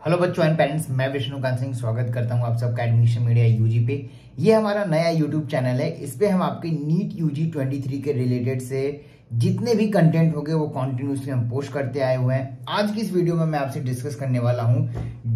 Hello बच्चों and parents, मैं विष्णुकांत सिंह स्वागत करता हूं आप सबका एडमिशन मीडिया यूजी पे। ये हमारा नया यूट्यूब चैनल है। इस पे हम आपके नीट यूजी 23 के रिलेटेड से जितने भी कंटेंट होंगे वो कॉन्टिन्यूसली हम पोस्ट करते आए हुए हैं। आज की इस वीडियो में मैं आपसे डिस्कस करने वाला हूं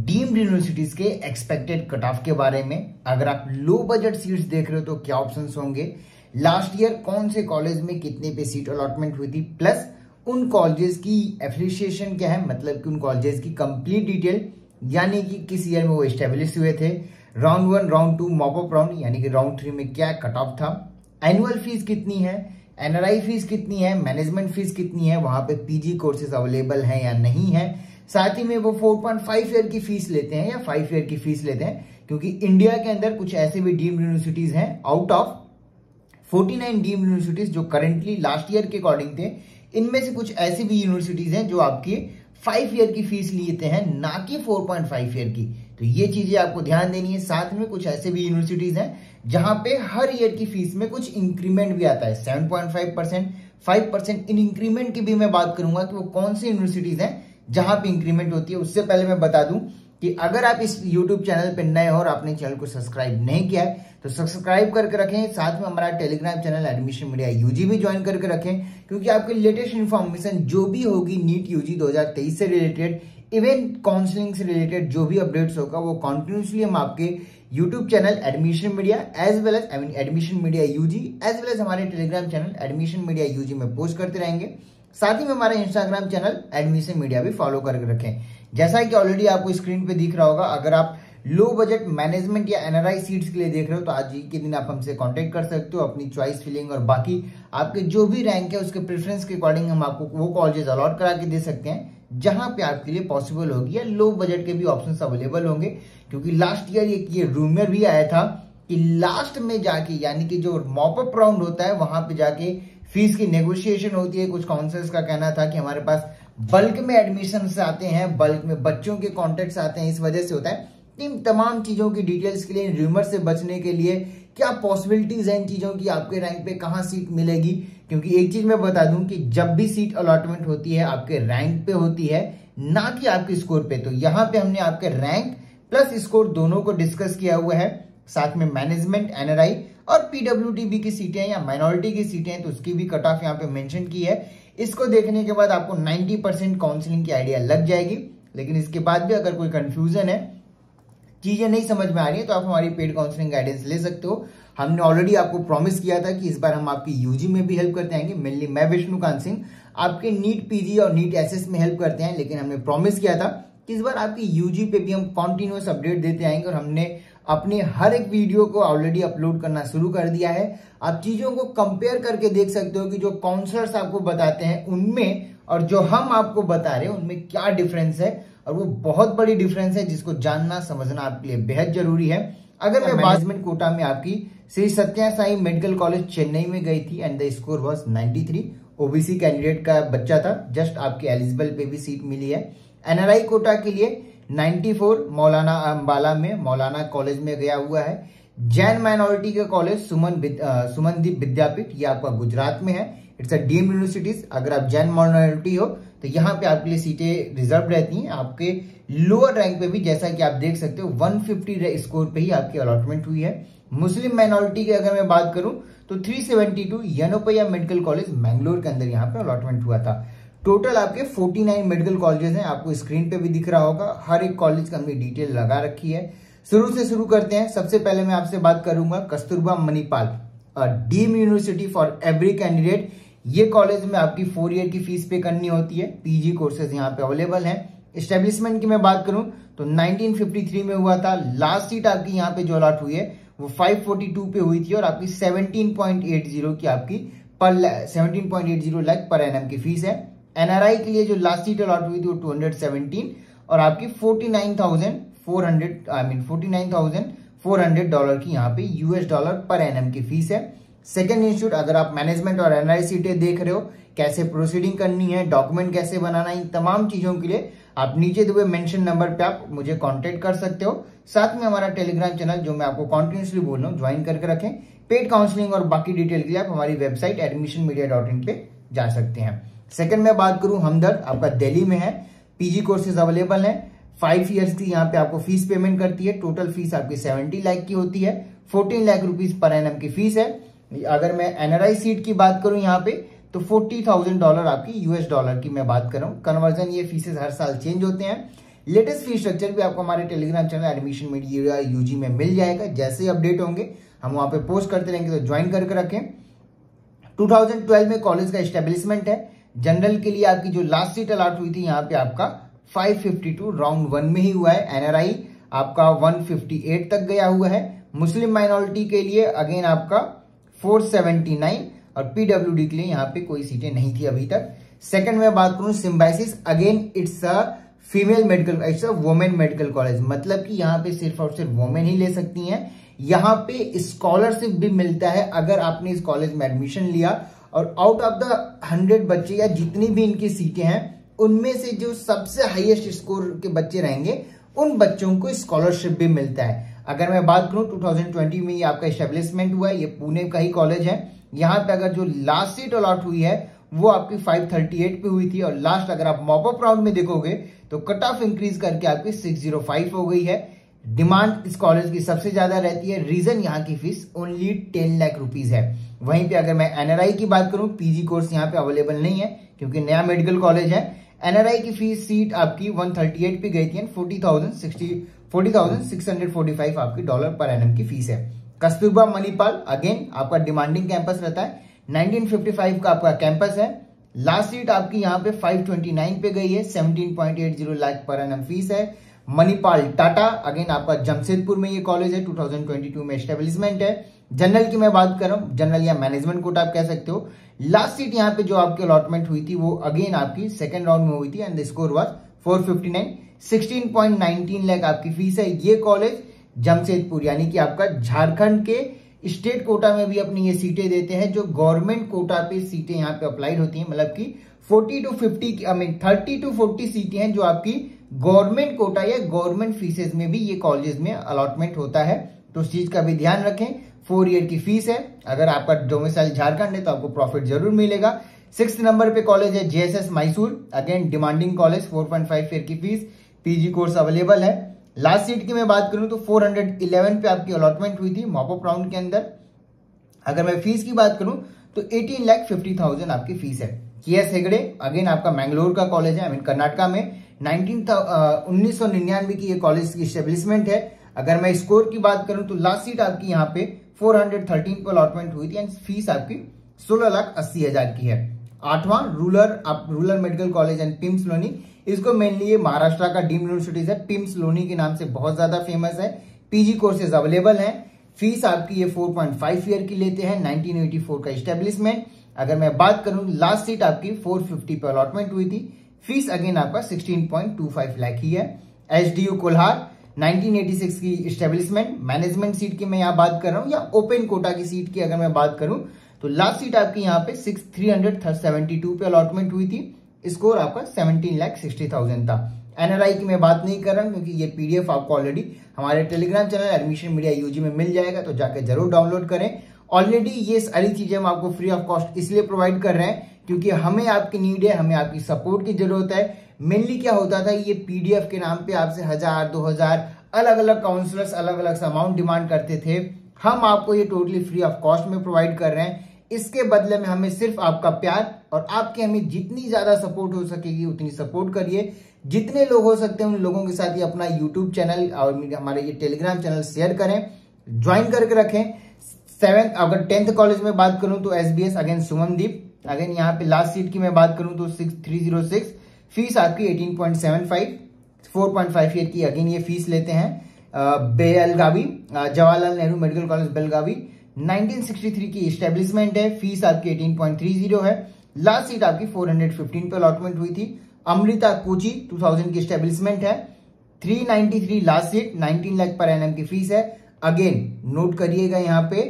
डीम्ड यूनिवर्सिटीज के एक्सपेक्टेड कट ऑफ के बारे में। अगर आप लो बजट सीट्स देख रहे हो तो क्या ऑप्शंस होंगे, लास्ट ईयर कौन से कॉलेज में कितने पे सीट अलॉटमेंट हुई थी, प्लस उन कॉलेजेस की एफिलिएशन क्या है, मतलब कि उन कॉलेजेस की कंप्लीट डिटेल, यानी कि किस ईयर में वो एस्टेब्लिश हुए थे, राउंड 1 राउंड 2 मॉपअप राउंड यानी कि राउंड 3 में क्या कट ऑफ था, एनुअल फीस कितनी है, एनआरआई फीस कितनी है, मैनेजमेंट फीस कितनी है, वहां पे पीजी कोर्सेज अवेलेबल हैं या नहीं है। साथ ही में वो 4.5 ईयर की फीस लेते हैं या 5 ईयर की फीस लेते हैं, क्योंकि इंडिया के अंदर कुछ ऐसे भी डीम्ड यूनिवर्सिटीज हैं आउट ऑफ 49 डीम्ड यूनिवर्सिटीज जो करेंटली लास्ट ईयर के अकॉर्डिंग थे। इनमें से कुछ ऐसी भी यूनिवर्सिटीज हैं जो आपकी 5 ईयर की फीस लेते हैं, ना कि 4.5 ईयर की। तो ये चीजें आपको ध्यान देनी है। साथ में कुछ ऐसे भी यूनिवर्सिटीज हैं जहां पे हर ईयर की फीस में कुछ इंक्रीमेंट भी आता है, 7.5%, 5%। इन इंक्रीमेंट की भी मैं बात करूंगा कि वो कौन सी यूनिवर्सिटीज हैं जहां पे इंक्रीमेंट होती है। उससे पहले मैं बता दूं कि अगर आप इस YouTube चैनल पे नए हो और आपने चैनल को सब्सक्राइब नहीं किया है तो सब्सक्राइब करके रखें। साथ में हमारा Telegram channel admission media UG भी ज्वाइन करके रखें, क्योंकि आपके लेटेस्ट इन्फॉर्मेशन जो भी होगी नीट यूजी 2023 से रिलेटेड, इवेंट काउंसलिंग से रिलेटेड जो भी अपडेट्स होगा वो कॉन्टिन्यूसली हम आपके YouTube channel admission media as well as admission media UG as well as हमारे Telegram channel admission media UG में पोस्ट करते रहेंगे। साथ ही में हमारा इंस्टाग्राम चैनल एडमिशन मीडिया भी फॉलो करके रखें। जैसा कि ऑलरेडी आपको स्क्रीन पे दिख रहा होगा, अगर आप लो बजट मैनेजमेंट या एनआरआई सीट्स के लिए देख रहे हो तो आज ही के दिन आप हमसे कांटेक्ट कर सकते हो। अपनी चॉइस फिलिंग और बाकी आपके जो भी रैंक है उसके प्रेफरेंस के अकॉर्डिंग हम आपको वो कॉलेजेस अलॉट करा के दे सकते हैं जहां पे आपके लिए पॉसिबल होगी, या लो बजट के भी ऑप्शंस अवेलेबल होंगे। क्योंकि लास्ट ईयर ये रूमर भी आया था कि लास्ट में जाके, यानी कि जो मॉपअप राउंड होता है वहां पे जाके फीस की नेगोशिएशन होती है। कुछ काउंसलर्स का कहना था कि हमारे पास बल्क में एडमिशन आते हैं, बल्क में बच्चों के कॉन्टेक्ट आते हैं, इस वजह से होता है। इन तमाम चीजों की डिटेल्स के लिए, इन रूमर से बचने के लिए क्या पॉसिबिलिटीज हैं इन चीजों की, आपके रैंक पे कहां सीट मिलेगी। क्योंकि एक चीज मैं बता दूं कि जब भी सीट अलॉटमेंट होती है आपके रैंक पे होती है, ना कि आपके स्कोर पे। तो यहाँ पे हमने आपके रैंक प्लस स्कोर दोनों को डिस्कस किया हुआ है। साथ में मैनेजमेंट, एनआरआई और पीडब्ल्यूडी की सीटें या माइनॉरिटी की सीटें हैं तो उसकी भी कट ऑफ यहाँ पे मेंशन की है। इसको देखने के बाद आपको 90% काउंसलिंग की आइडिया लग जाएगी। लेकिन इसके बाद भी अगर कोई कंफ्यूजन है, चीजें नहीं समझ में आ रही है, तो आप हमारी पेड काउंसलिंग गाइडेंस ले सकते हो। हमने ऑलरेडी आपको प्रॉमिस किया था कि इस बार हम आपकी यूजी में भी हेल्प करते आएंगे। मेनली मैं विष्णुकांत सिंह आपके नीट पीजी और नीट एसएस में हेल्प करते हैं, लेकिन हमने प्रॉमिस किया था कि इस बार आपकी यूजी पे भी हम कॉन्टिन्यूअस अपडेट देते आएंगे। और हमने अपने हर एक वीडियो को ऑलरेडी अपलोड करना शुरू कर दिया है। आप चीजों को कंपेयर करके देख सकते हो कि जो काउंसलर्स आपको बताते हैं उनमें और जो हम आपको बता रहे हैं उनमें क्या डिफरेंस है। और वो बहुत बड़ी डिफरेंस है जिसको जानना समझना आपके लिए बेहद जरूरी है। अगर मैं मैनेजमेंट कोटा में आपकी श्री सत्या साई मेडिकल कॉलेज चेन्नई में गई थी and the score was 93, OBC candidate का बच्चा था, जस्ट आपके एलिजिबल पे भी सीट मिली है। एनआरआई कोटा के लिए 94 मौलाना अंबाला में मौलाना कॉलेज में गया हुआ है। जैन माइनॉरिटी का कॉलेज सुमनदीप विद्यापीठ, ये आपका गुजरात में है। It's a deemed universities. अगर आप जैन माइनॉरिटी हो तो यहाँ पे आपके लिए सीटें रिजर्व रहती हैं। आपके लोअर रैंक पे भी, जैसा कि आप देख सकते हो, 150 स्कोर पे ही आपकी अलॉटमेंट हुई है। मुस्लिम माइनॉरिटी की अगर मैं बात करूं तो 372 यनोपैया मेडिकल कॉलेज मैंगलोर के अंदर यहाँ पे अलॉटमेंट हुआ था। टोटल आपके 49 मेडिकल कॉलेजेस हैं, आपको स्क्रीन पे भी दिख रहा होगा। हर एक कॉलेज का हमने डिटेल लगा रखी है। शुरू से शुरू करते हैं। सबसे पहले मैं आपसे बात करूंगा Kasturba Manipal, deemed university for every candidate. ये कॉलेज में आपकी 4 ईयर की फीस पे करनी होती है। पीजी कोर्सेज यहाँ पे अवेलेबल हैं। एस्टेब्लिशमेंट की मैं बात करूं तो 1953 में हुआ था। लास्ट सीट आपकी यहाँ पे जो अलॉट हुई है वो 542 पे हुई थी और आपकी 17.80 की आपकी 17.80 लाख पर एनएम की फीस है। एनआरआई के लिए जो लास्ट सीट अलॉट हुई थी वो 217 और आपकी $49,400 की यहाँ पे यूएस डॉलर पर एनएम की फीस है। सेकेंड इंस्टीट्यूट, अगर आप मैनेजमेंट और एनआरआई सीटें देख रहे हो, कैसे प्रोसीडिंग करनी है, डॉक्यूमेंट कैसे बनाना, इन तमाम चीजों के लिए आप नीचे दिए हुए मेंशन नंबर पे आप मुझे कांटेक्ट कर सकते हो। साथ में हमारा टेलीग्राम चैनल, जो मैं आपको कॉन्टिन्यूसली बोल रहा हूँ, ज्वाइन करके रखें। पेड काउंसलिंग और बाकी डिटेल के लिए आप हमारी वेबसाइट admissionmedia.in पे जा सकते हैं। सेकंड में बात करूं हमदर्द, आपका दिल्ली में है। पीजी कोर्सेज अवेलेबल हैं। 5 ईयर्स की यहाँ पे आपको फीस पेमेंट करती है। टोटल फीस आपकी 70 लाख की होती है। 14 लाख रुपीज पर एनम की फीस है। अगर मैं एनआरआई सीट की बात करूं यहाँ पे तो $40,000 आपकी यूएस डॉलर की मैं बात कर रहा हूँ। कन्वर्जन ये फीसेस हर साल चेंज होते हैं। लेटेस्ट फीस स्ट्रक्चर भी आपको हमारे Telegram channel admission media UG में मिल जाएगा। जैसे ही अपडेट होंगे हम वहां पे पोस्ट करते रहेंगे, तो ज्वाइन करके रखें। 2012 में कॉलेज का एस्टेब्लिशमेंट है। जनरल के लिए आपकी जो लास्ट सीट अलॉट हुई थी यहाँ पे आपका 552 राउंड 1 में ही हुआ है। एनआरआई आपका 158 तक गया हुआ है। मुस्लिम माइनॉरिटी के लिए अगेन आपका 479 और पीडब्ल्यूडी के लिए यहाँ पे कोई सीटें नहीं थी अभी तक। सेकंड में बात करूं Symbiosis, again it's a female medical, it's a women medical college, मतलब कि यहाँ पे सिर्फ और सिर्फ वुमेन ही ले सकती हैं। यहाँ पे स्कॉलरशिप भी मिलता है अगर आपने इस कॉलेज में एडमिशन लिया और आउट ऑफ द 100 बच्चे या जितनी भी इनकी सीटें हैं उनमें से जो सबसे हाईएस्ट स्कोर के बच्चे रहेंगे उन बच्चों को स्कॉलरशिप भी मिलता है। अगर मैं बात करूं 2020 में ये आपका एस्टेब्लिशमेंट हुआ है, ये पुणे का ही कॉलेज है। यहाँ पे अगर जो लास्ट सीट अलॉट हुई है वो आपकी 538 पे हुई थी और लास्ट अगर आप मॉपअप राउंड में देखोगे तो कट ऑफ इंक्रीज करके आपकी 605 हो गई है। डिमांड इस कॉलेज की सबसे ज्यादा रहती है। रीजन यहाँ की फीस ओनली 10 लाख रुपीज है। वहीं पे अगर मैं एनआरआई की बात करूं, पीजी कोर्स यहाँ पे अवेलेबल नहीं है क्योंकि नया मेडिकल कॉलेज है। एनआरआई की फीस सीट आपकी 138 पे गई थी एंड 40,645 आपकी डॉलर पर एनम की फीस है। कस्तूरबा मणिपाल अगेन आपका डिमांडिंग कैंपस रहता है। 1955 का आपका कैंपस है। लास्ट सीट आपकी यहाँ पे 529 पे गई है। 17.80 लाख पर एनम फीस है। मणिपाल टाटा अगेन आपका जमशेदपुर में ये कॉलेज है। 2022 में एस्टेब्लिशमेंट है। जनरल की मैं बात कर रहा हूँ, जनरल या मैनेजमेंट कोटा आप कह सकते हो। लास्ट सीट यहाँ पे जो आपकी अलॉटमेंट हुई थी वो अगेन आपकी सेकंड राउंड में हुई थी and the score was 459। 16.19 lakh आपकी फीस है। ये कॉलेज जमशेदपुर यानी कि आपका झारखंड के स्टेट कोटा में भी अपनी ये सीटें देते हैं। जो गवर्नमेंट कोटा पे सीटें यहाँ पे अप्लाइड होती हैं, मतलब कि 30 to 40 सीटें हैं जो आपकी गवर्नमेंट कोटा या गवर्नमेंट फीसेस में भी ये कॉलेज में अलॉटमेंट होता है। तो इस चीज का भी ध्यान रखें। 4 ईयर की फीस है। अगर आपका डोमिसाइल झारखंड है तो आपको प्रॉफिट जरूर मिलेगा। 6 नंबर पे कॉलेज है JSS Mysore, again demanding college, 4.5 year की फीस, पीजी कोर्स अवेलेबल है। लास्ट सीट की मैं बात करूं तो 411 पे आपकी अलॉटमेंट हुई थी मॉपअप राउंड के अंदर। अगर मैं फीस की बात करूं तो 18,50,000 आपकी फीस है। केएस हेगड़े अगेन आपका मैंगलोर का कॉलेज है, कर्नाटका में। 1999 की ये कॉलेज की एस्टेब्लिशमेंट है। अगर मैं स्कोर की बात करूं तो लास्ट सीट आपकी यहाँ पे 413 पे अलॉटमेंट हुई थी एंड फीस आपकी 16,80,000 की है। 8वां rural medical college and PIMS Loni, इसको मेनली ये महाराष्ट्र का डीम्ड यूनिवर्सिटीज है, पिम्स लोनी के नाम से बहुत ज्यादा फेमस है। पीजी कोर्सेज अवेलेबल हैं। फीस आपकी ये 4.5 ईयर की लेते हैं। 1984 का एस्टेब्लिशमेंट। अगर मैं बात करूं लास्ट सीट आपकी 450 पे अलॉटमेंट हुई थी। फीस अगेन आपका 16.25 लाख ही है। एचडीयू कोल्हार 1986 की एस्टेब्लिशमेंट। मैनेजमेंट सीट की मैं यहाँ बात कर रहा हूँ या ओपन कोटा की सीट की अगर मैं बात करूं तो लास्ट सीट आपकी यहाँ पे 372 पे अलॉटमेंट हुई थी। स्कोर आपका 17,60,000 था। एनआरआई की मैं बात नहीं कर रहा हूं क्योंकि ये पीडीएफ आपको ऑलरेडी हमारे Telegram channel admission media UG में मिल जाएगा, तो जाकर जरूर डाउनलोड करें। ऑलरेडी ये सारी चीजें हम आपको फ्री ऑफ कॉस्ट इसलिए प्रोवाइड कर रहे हैं क्योंकि हमें आपकी नीड है, हमें आपकी सपोर्ट की जरूरत है। मेनली क्या होता था, ये पीडीएफ के नाम पे आपसे 1,000-2,000 अलग अलग काउंसलर्स अलग अलग अमाउंट डिमांड करते थे। हम आपको ये टोटली फ्री ऑफ कॉस्ट में प्रोवाइड कर रहे हैं। इसके बदले में हमें सिर्फ आपका प्यार और आपके हमें जितनी ज्यादा सपोर्ट हो सकेगी उतनी सपोर्ट करिए। जितने लोग हो सकते हैं उन लोगों के साथ ही अपना यूट्यूब चैनल और हमारे ये टेलीग्राम चैनल शेयर करें, ज्वाइन करके रखें। 7th अगर 10th कॉलेज में बात करूं तो एसबीएस अगेन सुमनदीप, अगेन यहाँ पे लास्ट सीट की मैं बात करूं तो 6306। फीस आपकी 18.75, 4.5 ईयर की अगेन ये फीस लेते हैं। बेलगावी जवाहरलाल नेहरू मेडिकल कॉलेज बेलगावी 1963 की एस्टेब्लिशमेंट है। फीस आपकी 18.30 है। लास्ट सीट आपकी 415 पे अलॉटमेंट हुई थी। अमृता कोची 2000 की एस्टेब्लिशमेंट है। 393 लास्ट सीट, 19 लाख पर एनएम की फीस है। अगेन नोट करिएगा यहाँ पे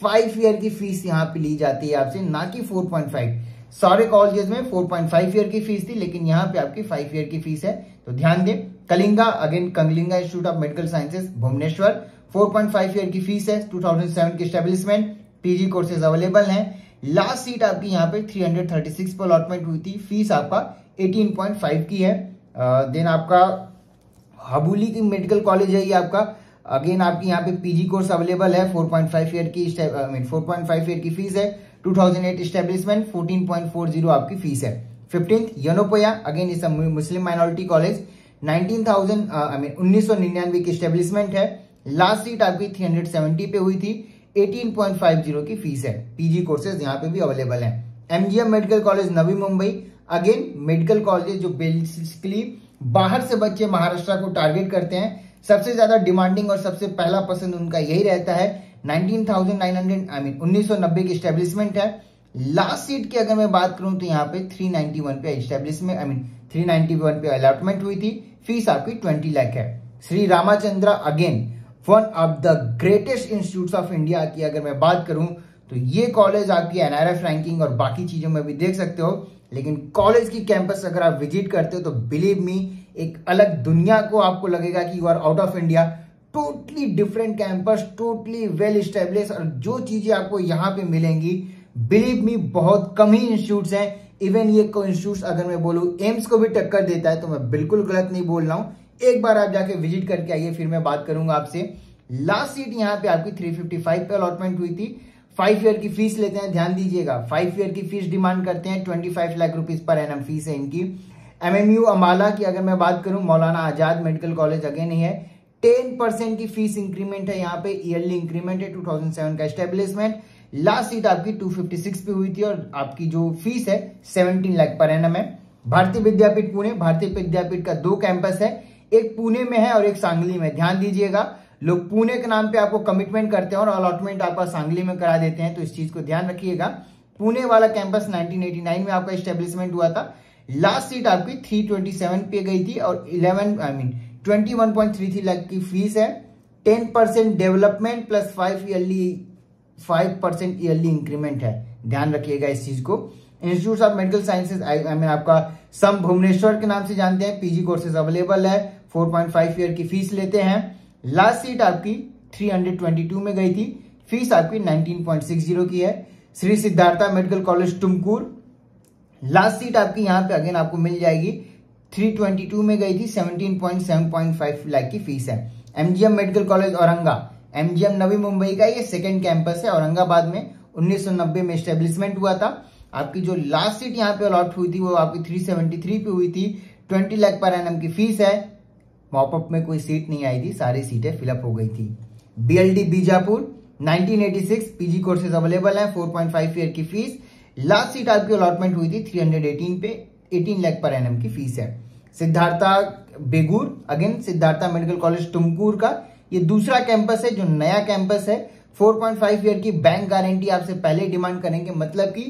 5 ईयर की फीस यहाँ पे ली जाती है आपसे, ना कि 4.5। सारे कॉलेजेस में 4.5 ईयर की फीस थी लेकिन यहाँ पे आपकी 5 ईयर की फीस है, तो ध्यान दें। Kalinga again Kalinga institute of medical sciences Bhubaneswar 4.5 year की फीस है। 2007 की एस्टेब्लिशमेंट। पीजी कोर्सेज अवेलेबल हैं। लास्ट सीट आपकी यहाँ पे 336 पर अलॉटमेंट हुई थी। फीस आपका 18.5 की है। देन आपका हबूली की मेडिकल कॉलेज है ये आपका। अगेन आपकी यहाँ पे पीजी कोर्स अवेलेबल है। 4.5 ईयर की 4.5 ईयर की फीस है। 2008 इस्टेब्लिशमेंट, 14.40 आपकी फीस है। 15th यनोपोया, अगेन इस मुस्लिम माइनॉरिटी कॉलेज, 1999 की इस्टेब्लिशमेंट है। लास्ट सीट आपकी 370 पे हुई थी। 18.50 की फीस है। पीजी कोर्सेज यहाँ पे भी अवेलेबल है। MGM medical college Navi Mumbai, again medical college जो बेसिकली बाहर से बच्चे महाराष्ट्र को टारगेट करते हैं। सबसे ज्यादा डिमांडिंग और सबसे पहला पसंद उनका यही रहता है। 1990 की स्टेब्लिशमेंट है। लास्ट सीट की अगर मैं बात करूं तो यहाँ पे 391 पे स्टेब्लिशमेंट 391 पे अलॉटमेंट हुई थी। फीस आपकी 20 लाख है। Shri Ramachandra, again one of the greatest institutes of India की अगर मैं बात करूं तो ये कॉलेज आपकी एनआरएफ रैंकिंग और बाकी चीजों में भी देख सकते हो, लेकिन कॉलेज की कैंपस अगर आप विजिट करते हो तो बिलीव मी एक अलग दुनिया को आपको लगेगा कि you are out of India. Totally different campus, totally well establish, और जो चीजें आपको यहाँ पे मिलेंगी बिलीव मी बहुत कम ही इंस्टीट्यूट्स हैं। इवन ये इंस्टीट्यूट अगर मैं बोलूं एम्स को भी टक्कर देता है तो मैं बिल्कुल गलत नहीं बोल रहा हूं। एक बार आप जाके विजिट करके आइए, फिर मैं बात करूंगा आपसे। लास्ट सीट यहाँ पे आपकी 355 पे अलॉटमेंट हुई थी। 5 ईयर की फीस लेते हैं, ध्यान दीजिएगा। 5 ईयर की फीस डिमांड करते हैं। 25 लाख रुपीज पर एनम फीस है इनकी। एमएमयू अम्बाला की अगर मैं बात करूं, Maulana Azad medical college again ही है। 10% की फीस इंक्रीमेंट है यहाँ पे, ईयरली इंक्रीमेंट है। 2007 का एस्टेब्लिशमेंट। लास्ट सीट आपकी 256 पे हुई थी और आपकी जो फीस है 17 लाख पर एनम है। भारतीय विद्यापीठ पुणे, भारतीय विद्यापीठ का 2 कैंपस है, एक पुणे में है और एक सांगली में। ध्यान दीजिएगा, लोग पुणे के नाम पे आपको कमिटमेंट करते हैं और अलॉटमेंट आपका सांगली में करा देते हैं, तो इस चीज को ध्यान रखिएगा। पुणे वाला कैंपस 1989 में आपका एस्टेब्लिशमेंट हुआ था। लास्ट सीट आपकी 327 पे गई थी और 21.33 लाख की फीस है। 10% डेवलपमेंट प्लस 5% ईयरली इंक्रीमेंट है। ध्यान रखिएगा इस चीज को। इंस्टीट्यूट ऑफ मेडिकल साइंसेज आपका सम भुवनेश्वर के नाम से जानते हैं। पीजी कोर्सेज अवेलेबल है। 4.5 ईयर की फीस लेते हैं। लास्ट सीट आपकी 322 में गई थी। फीस आपकी 19.60 की है। Shri Siddhartha medical college Tumkur, last seat आपकी यहाँ पे अगेन आपको मिल जाएगी। 322 में गई थी। 17.5 लाख की फीस है। एमजीएम मेडिकल कॉलेज औरंगा, एमजीएम नवी मुंबई का ये सेकंड कैंपस है औरंगाबाद में। 1990 में एस्टेब्लिशमेंट हुआ था। आपकी जो लास्ट सीट यहाँ पे अलॉट हुई थी वो आपकी 373 पे हुई थी। 20 लाख पर एनम की फीस है। मॉपअप में कोई सीट नहीं आई थी, सारी सीटें फिलअप हो गई थी। BLD Bijapur 1986 PG courses available है। 4.5 ईयर की फीस। लास्ट सीट आपकी अलॉटमेंट हुई थी 318 पे। 18 लाख पर एनम की फीस है। Siddhartha Begur, again Siddhartha medical college Tumkur का ये दूसरा कैंपस है जो नया कैंपस है। 4.5 ईयर की बैंक गारंटी आपसे पहले डिमांड करेंगे, मतलब कि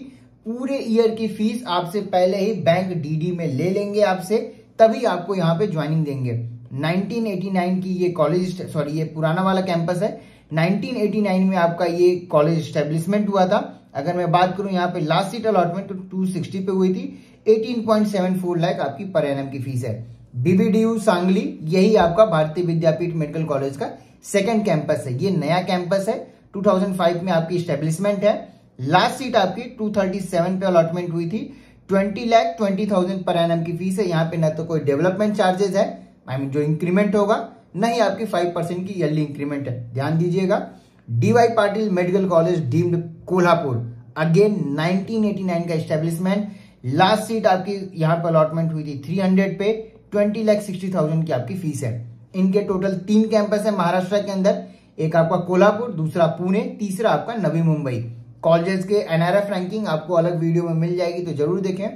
पूरे ईयर की फीस आपसे पहले ही बैंक डीडी में ले लेंगे आपसे, तभी आपको यहाँ पे ज्वाइनिंग देंगे। 1989 की ये कॉलेज, ये पुराना वाला कैंपस है। 1989 में आपका ये कॉलेज स्टैब्लिशमेंट हुआ था। अगर मैं बात करूं यहाँ पे लास्ट सीट अलॉटमेंट तो 260 पे हुई थी। 18.74 लाख आपकी पर एनम की फीस है। बीबीडीयू सांगली, यही आपका भारतीय विद्यापीठ मेडिकल कॉलेज का सेकंड कैंपस है। ये नया कैंपस है। 2005 में आपकी स्टैब्लिशमेंट है। लास्ट सीट आपकी 237 पे अलॉटमेंट हुई थी। 20,20,000 पर एनम की फीस है। यहाँ पे ना तो कोई डेवलपमेंट चार्जेस है, जो इंक्रीमेंट होगा, न ही आपकी 5% की ईयरली इंक्रीमेंट है। ध्यान दीजिएगा। DY Patil medical college deemed Kolhapur, again 1989 का एस्टेब्लिशमेंट। लास्ट सीट आपकी यहाँ पर अलॉटमेंट हुई थी 300 पे। 20,60,000 की आपकी फीस है। इनके टोटल 3 कैंपस है महाराष्ट्र के अंदर, एक आपका कोल्हापुर, दूसरा पुणे, तीसरा आपका नवी मुंबई। कॉलेजेस के एनआरएफ रैंकिंग आपको अलग वीडियो में मिल जाएगी, तो जरूर देखें।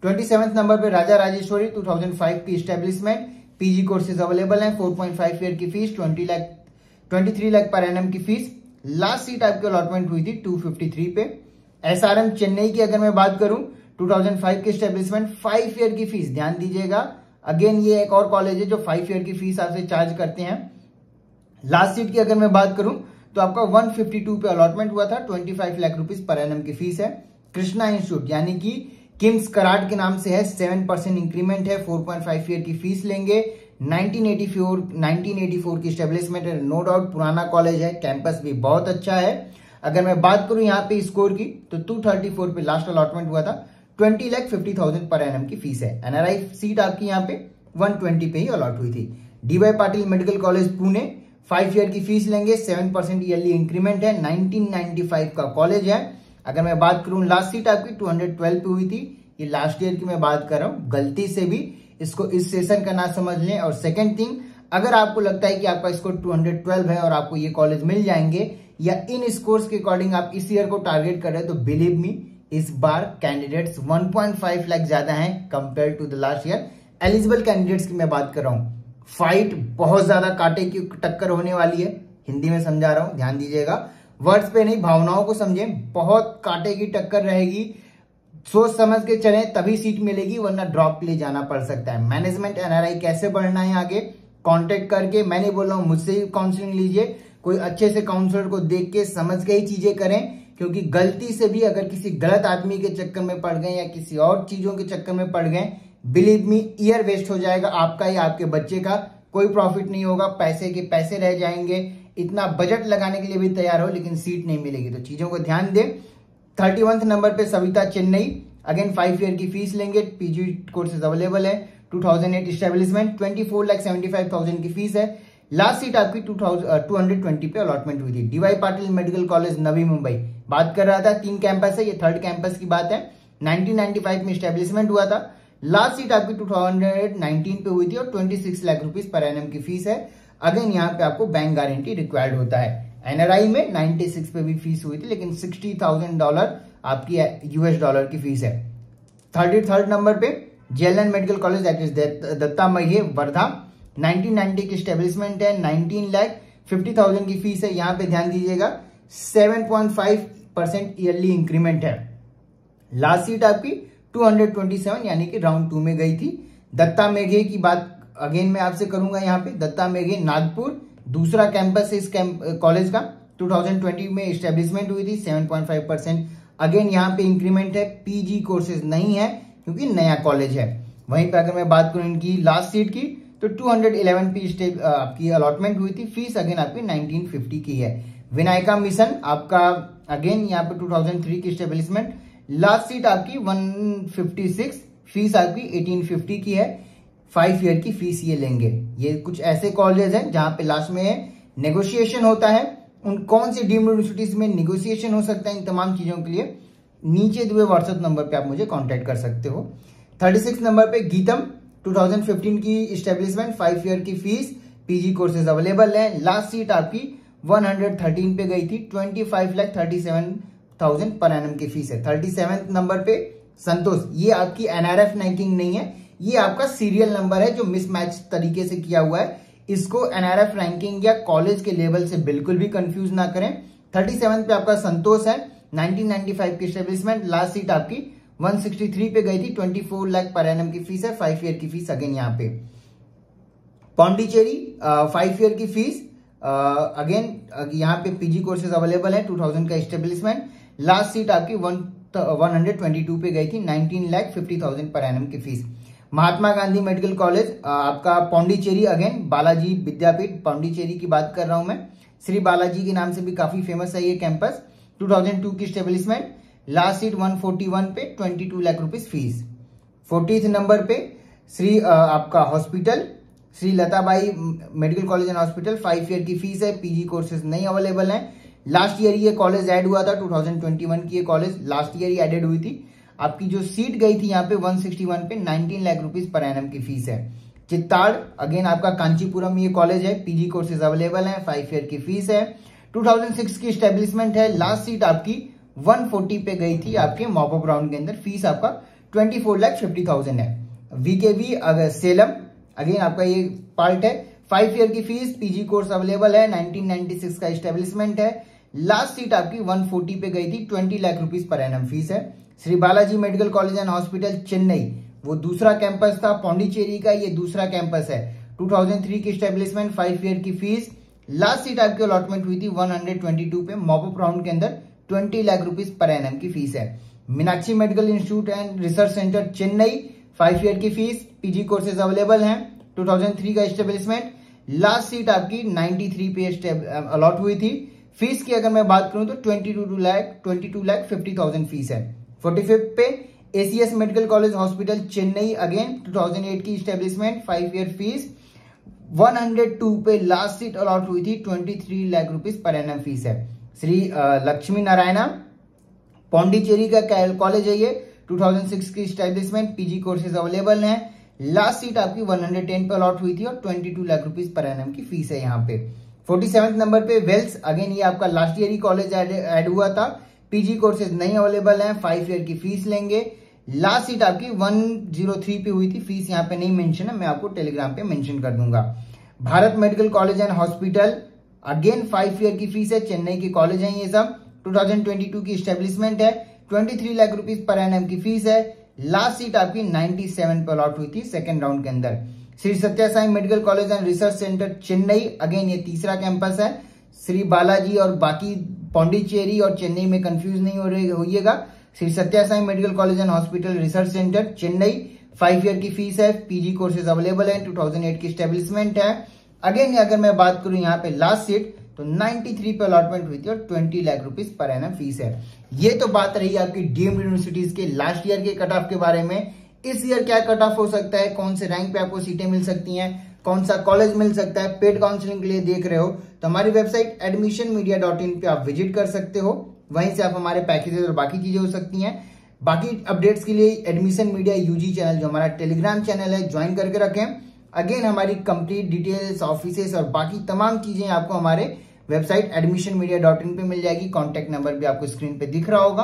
27वें नंबर पे राजा राजेश्वरी 2005 की एस्टेब्लिशमेंट। पीजी कोर्सेज अवेलेबल हैं। 4.5 ईयर की फीस, 23 लाख पर एनम की फीस। लास्ट सीट आपकी अलॉटमेंट हुई थी 253 पे। एसआरएम चेन्नई की अगर मैं बात करूं 2005 की एस्टेब्लिशमेंट, 5 ईयर की फीस। ध्यान दीजिएगा, अगेन ये एक और कॉलेज है जो 5 ईयर की फीस आपसे चार्ज करते हैं। लास्ट सीट की अगर मैं बात करूं तो आपका 152 पे अलॉटमेंट हुआ था। 25 लाख रुपीज पर एनम की फीस है। कृष्णा इंस्टीट्यूट यानी कि किम्स कराड के नाम से है। 7% इंक्रीमेंट है। 4.5 ईयर की फीस लेंगे। 1984 की एस्टेब्लिशमेंट है। नो डाउट पुराना कॉलेज है, कैंपस भी बहुत अच्छा है। अगर मैं बात करूं यहाँ पे स्कोर की तो 234 पे लास्ट अलॉटमेंट हुआ था। 20,50,000 पर एनम की फीस है। एनआरआई सीट आपकी यहाँ पे 120 पे ही अलॉट हुई थी। DY Patil medical college Pune 5 year की फीस लेंगे, 7% ईयरली इंक्रीमेंट है, 1995 का कॉलेज है। अगर मैं बात करूं लास्ट सीट आपकी 212 पे हुई थी, ये लास्ट ईयर की मैं बात कर रहा हूं, गलती से भी इसको इस सेशन का ना समझ लें। और सेकंड थिंग, अगर आपको लगता है कि आपका स्कोर 212 है और आपको ये कॉलेज मिल जाएंगे या इन स्कोर्स के अकॉर्डिंग आप इस ईयर को टारगेट कर रहे हैं, तो बिलीव मी इस बार कैंडिडेट्स 1.5 लाख ज्यादा हैं compare to the last year. Eligible candidates की मैं बात कर रहा हूं, फाइट बहुत ज्यादा कांटे की टक्कर होने वाली है, हिंदी में समझा रहा हूं, ध्यान दीजिएगा, वर्ड्स पे नहीं भावनाओं को समझें। बहुत कांटे की टक्कर रहेगी, सोच समझ के चलें तभी सीट मिलेगी, वरना ड्रॉप के लिए जाना पड़ सकता है। मैनेजमेंट NRI कैसे बढ़ना है आगे, कांटेक्ट करके, मैं नहीं बोल रहा हूं मुझसे ही काउंसलिंग लीजिए, कोई अच्छे से काउंसलर को देख के समझ के ही चीजें करें, क्योंकि गलती से भी अगर किसी गलत आदमी के चक्कर में पड़ गए या किसी और चीजों के चक्कर में पड़ गए, बिलीव मी ईयर वेस्ट हो जाएगा आपका या आपके बच्चे का, कोई प्रॉफिट नहीं होगा, पैसे के पैसे रह जाएंगे। इतना बजट लगाने के लिए भी तैयार हो लेकिन सीट नहीं मिलेगी, तो चीजों को ध्यान दें। 31 नंबर पे सविता चेन्नई, अगेन 5 ईयर की फीस लेंगे, PG कोर्सेज अवेलेबल है, 2008 इस्टेब्लिशमेंट, 24,75,000 की फीस है। लास्ट सीट आपकी 220 पे अलॉटमेंट हुई थी। DY Patil medical college Navi Mumbai, बात कर रहा था 3 कैंपस है, ये 3rd कैंपस की बात है। 1995 में इस्टेब्लिशमेंट हुआ था, लास्ट सीट आपकी 2019 पे हुई थी और 26 लाख रुपीज पर एनम की फीस है। अगेन यहाँ पे आपको बैंक गारंटी रिक्वायर्ड होता है। NRI में 96 पे भी फीस हुई थी, लेकिन $60,000 आपकी $US की फीस है। 33rd नंबर पे JLN medical college that is Datta Meghe Wardha, 1990 की स्टेब्लिशमेंट है, 19,50,000 की फीस है। यहाँ पे ध्यान दीजिएगा 7.5% ईयरली इंक्रीमेंट है। लास्ट सीट आपकी 227 यानी कि राउंड 2 में गई थी। दत्ता मेघे की बात अगेन मैं आपसे करूंगा, यहाँ पे दत्ता मेघे नागपुर, दूसरा कैंपस है इस कॉलेज का, 2020 में इस्टेब्लिशमेंट हुई थी, 7.5% अगेन यहाँ पे इंक्रीमेंट है। PG कोर्सेज नहीं है क्योंकि नया कॉलेज है। वहीं पे अगर मैं बात करूं इनकी लास्ट सीट की तो 211 पे आपकी अलॉटमेंट हुई थी, फीस अगेन आपकी 1950 की है। विनायका मिशन आपका अगेन यहाँ पे 2003 की स्टेब्लिशमेंट, लास्ट सीट आपकी 156, फीस आपकी 1850 की है। 5 ईयर की फीस ये लेंगे। ये कुछ ऐसे कॉलेज हैं जहां पे लास्ट में नेगोशिएशन होता है। उन कौन सी डीम्ड यूनिवर्सिटीज में नेगोशिएशन हो सकता है, इन तमाम चीजों के लिए नीचे दिए व्हाट्सएप नंबर पे आप मुझे कांटेक्ट कर सकते हो। 36 नंबर पे गीतम, 2015 की इस्टेब्लिशमेंट, 5 ईयर की फीस, PG कोर्सेज अवेलेबल है। लास्ट सीट आपकी 113 पे गई थी, 25,37,000 पर एनम की फीस है। 37 नंबर पे संतोष, ये आपकी NRF रैंकिंग नहीं है, ये आपका सीरियल नंबर है जो मिसमैच तरीके से किया हुआ है। इसको NRF रैंकिंग या कॉलेज के लेवल से बिल्कुल भी कंफ्यूज ना करें। 37 पे आपका संतोष है, 1995 की एस्टेब्लिशमेंट, लास्ट सीट आपकी 163 पे गई थी, 24 लाख पर एनम की फीस है। 5 ईयर की फीस अगेन यहाँ पे। पौंडीचेरी 5 ईयर की फीस अगेन यहाँ पे PG कोर्सेज अवेलेबल है, 2000 का एस्टेब्लिशमेंट, लास्ट सीट आपकी 122 पे गई थी, 19,50,000 पर एनम की fees. Mahatma Gandhi medical college आपका पौंडीचेरी, अगेन बालाजी विद्यापीठ पौंडीचेरी की बात कर रहा हूं मैं, श्री बालाजी के नाम से भी काफी फेमस है ये कैंपस, 2002 की स्टेब्लिशमेंट, लास्ट सीट 141 पे, 22 lakh rupees fees. 40th number पे श्री आपका hospital, Shri Latabai medical college and hospital, 5 year की फीस है। PG कोर्सेज नहीं अवेलेबल है। लास्ट ईयर ये कॉलेज ऐड हुआ था, 2021 की ये कॉलेज लास्ट ईयर ही एडेड हुई थी। आपकी जो सीट गई थी यहाँ पे 161 पे, 19 लाख रुपीज पर एनम की फीस है। चित्ताड़ अगेन आपका कांचीपुरम ये कॉलेज है, PG कोर्सेज अवेलेबल है, 5 ईयर की फीस है। 2006 की एस्टेब्लिशमेंट है, लास्ट सीट आपकी 140 पे गई थी आपके मॉपअप राउंड के अंदर, फीस आपका 24,50,000 है। VKV अगर सेलम अगेन आपका ये पार्ट है, 5 ईयर की फीस, PG कोर्स अवेलेबल है, 1996 का एस्टेब्लिशमेंट है, लास्ट सीट आपकी 140 पे गई थी, 20 लाख रुपीज पर एनम फीस है। Shri Balaji medical college and hospital Chennai, वो दूसरा कैंपस था पौंडीचेरी का, ये दूसरा कैंपस है, 2003 की एस्टेब्लिशमेंट, 5 ईयर की फीस, लास्ट सीट आपकी अलॉटमेंट हुई थी 122 पे, मॉपअप राउंड के अंदर 20 लाख रुपीज पर एनम की फीस है। Meenakshi medical institute and research centre Chennai, 5 year की फीस, PG कोर्सेज अवेलेबल हैं, 2003 का एस्टेब्लिशमेंट, लास्ट सीट आपकी 93 पे अलॉट हुई थी। फीस की अगर मैं बात करूं तो 22 लाख 50,000 फीस है। 45 पे ACS medical college hospital Chennai, again 2008 की स्टेब्लिशमेंट, 5 ईयर फीस 102 पे लास्ट सीट अलॉट हुई थी, 23 लाख रुपीज पर एनम फीस है। श्री लक्ष्मी नारायणा पौंडीचेरी का कॉलेज है ये, 2006 की स्टैब्लिशमेंट, पीजी कोर्सेज अवेलेबल हैं। लास्ट सीट आपकी 110 पे अलॉट हुई थी और 22 लाख रुपीज पर एनम की फीस है यहाँ पे। 47 नंबर पे वेल्स, अगेन ये आपका लास्ट ईयर ही कॉलेज ऐड हुआ था, पीजी कोर्सेज नहीं अवेलेबल हैं, 5 ईयर की फीस लेंगे। लास्ट सीट आपकी 103 पे हुई थी, फीस यहाँ पे नहीं मेंशन है, मैं आपको टेलीग्राम पे मेंशन कर दूंगा। Bharat medical college and hospital, again 5 year की फीस है, चेन्नई के कॉलेज हैं ये सब, 2022 की स्टेब्लिशमेंट है, 23 लाख रुपीज पर एनम की फीस है। लास्ट सीट आपकी 97 पे अलॉट हुई थी सेकेंड राउंड के अंदर। Shri Satya Sai medical college and research centre Chennai, again ये तीसरा कैंपस है। श्री बालाजी और बाकी पौंडीचेरी और चेन्नई में कंफ्यूज नहीं होइएगा। Shri Satya Sai medical college and hospital research centre Chennai, 5 year की फीस है, पीजी कोर्सेज अवेलेबल है, 2008 की स्टेब्लिशमेंट है। अगेन अगर मैं बात करूं यहाँ पे लास्ट सीट तो 93 पे अलॉटमेंट हुई थी और 20 लाख रुपीज पर एनम फीस है। ये तो बात रही आपकी डीम्ड यूनिवर्सिटीज के लास्ट ईयर के कट ऑफ के बारे में। इस ईयर क्या कट ऑफ हो सकता है, कौन से रैंक पे आपको सीटें मिल सकती हैं, कौन सा कॉलेज मिल सकता है, पेड काउंसलिंग के लिए देख रहे हो तो हमारी वेबसाइट admissionmedia.in पे आप विजिट कर सकते हो, वहीं से आप हमारे पैकेजेस और बाकी चीजें हो सकती हैं। बाकी अपडेट्स के लिए एडमिशन मीडिया यूजी चैनल जो हमारा टेलीग्राम चैनल है ज्वाइन करके रखें। अगेन हमारी कंप्लीट डिटेल्स, ऑफिसेस और बाकी तमाम चीजें आपको हमारे वेबसाइट admissionmedia.in पे मिल जाएगी। कॉन्टैक्ट नंबर भी आपको स्क्रीन पे दिख रहा होगा।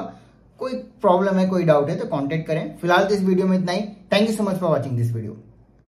कोई प्रॉब्लम है, कोई डाउट है तो कॉन्टैक्ट करें। फिलहाल तो इस वीडियो में इतना ही। Thank you so much for watching this video.